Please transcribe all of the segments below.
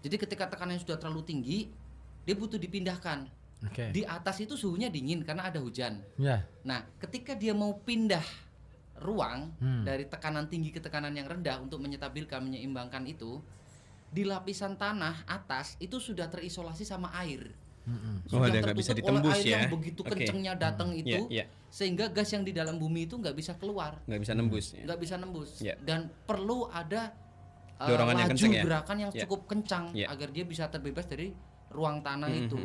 Jadi ketika tekanannya sudah terlalu tinggi, dia butuh dipindahkan. Di atas itu suhunya dingin karena ada hujan. Nah, ketika dia mau pindah ruang dari tekanan tinggi ke tekanan yang rendah untuk menyetabilkan, menyeimbangkan itu, di lapisan tanah atas itu sudah terisolasi sama air. Sudah nggak bisa ditembus oleh air ya. yang begitu kencengnya datang itu, sehingga gas yang di dalam bumi itu nggak bisa keluar, nggak bisa nembus. nggak bisa nembus. Dan perlu ada dorongan yang kenceng ya? gerakan yang cukup kencang agar dia bisa terbebas dari ruang tanah itu.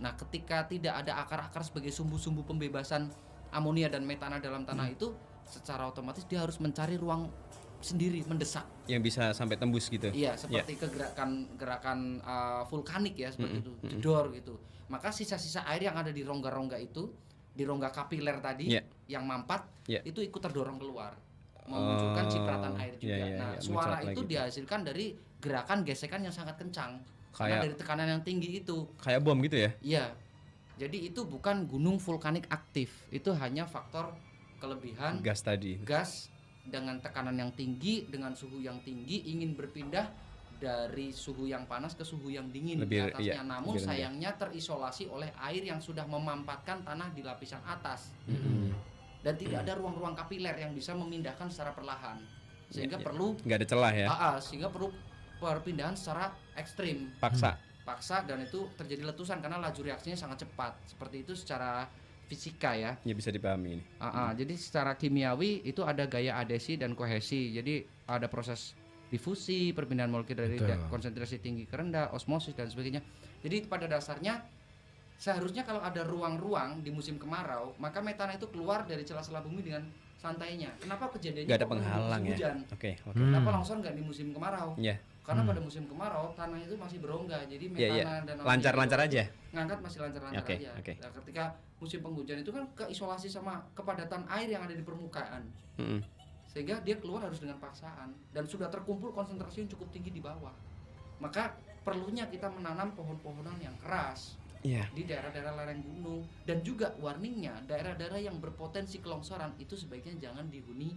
Nah, ketika tidak ada akar-akar sebagai sumbu-sumbu pembebasan amonia dan metana dalam tanah itu, secara otomatis dia harus mencari ruang sendiri, mendesak yang bisa sampai tembus gitu. Iya, seperti gerakan vulkanik ya, seperti itu, jedor gitu. Maka sisa-sisa air yang ada di rongga-rongga itu, di rongga kapiler tadi yang mampat, itu ikut terdorong keluar, memunculkan cipratan air juga. Nah, suara itu dihasilkan dari gerakan gesekan yang sangat kencang karena dari tekanan yang tinggi itu. Kayak bom gitu ya? Iya. Jadi itu bukan gunung vulkanik aktif, itu hanya faktor kelebihan gas tadi. Gas dengan tekanan yang tinggi, dengan suhu yang tinggi, ingin berpindah dari suhu yang panas ke suhu yang dingin di atasnya. Namun sayangnya terisolasi oleh air yang sudah memampatkan tanah di lapisan atas. Dan tidak ada ruang-ruang kapiler yang bisa memindahkan secara perlahan. Sehingga perlu nggak ada celah ya. Sehingga perlu perpindahan secara ekstrim. Paksa dan itu terjadi letusan karena laju reaksinya sangat cepat. Seperti itu secara fisika ya. Ya bisa dipahami ini. Jadi secara kimiawi itu ada gaya adesi dan kohesi. Jadi ada proses difusi, perpindahan molekul dari konsentrasi tinggi ke rendah, osmosis dan sebagainya. Jadi pada dasarnya seharusnya kalau ada ruang-ruang di musim kemarau, maka metana itu keluar dari celah-celah bumi dengan santainya. Kenapa kejadiannya nggak ada penghalang ya? Hujan? Kenapa longsor nggak di musim kemarau? Karena pada musim kemarau tanah itu masih berongga, jadi metana dan lancar-lancar aja. Ngangkat masih lancar-lancar aja. Nah, ketika musim penghujan itu kan keisolasi sama kepadatan air yang ada di permukaan, sehingga dia keluar harus dengan paksaan dan sudah terkumpul konsentrasi yang cukup tinggi di bawah. Maka perlunya kita menanam pohon-pohonan yang keras di daerah-daerah lereng gunung, dan juga warningnya daerah-daerah yang berpotensi kelongsoran itu sebaiknya jangan dihuni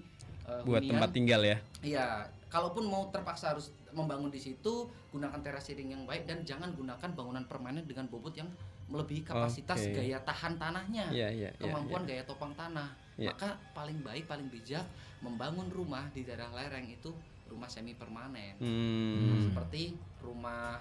buat tempat tinggal ya. Iya, kalaupun mau terpaksa harus membangun di situ, gunakan terasering yang baik dan jangan gunakan bangunan permanen dengan bobot yang melebihi kapasitas gaya tahan tanahnya, kemampuan gaya topang tanah. Maka paling baik, paling bijak membangun rumah di daerah lereng itu rumah semi permanen, seperti rumah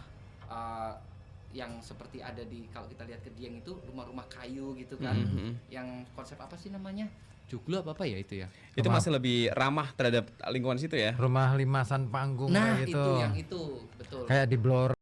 yang seperti ada di, kalau kita lihat ke Dieng itu rumah-rumah kayu gitu kan, yang konsep apa sih namanya? Joglo apa ya itu ya? Itu masih lebih ramah terhadap lingkungan situ ya. Rumah limasan panggung nah itu. Yang itu betul. Kayak di Blora.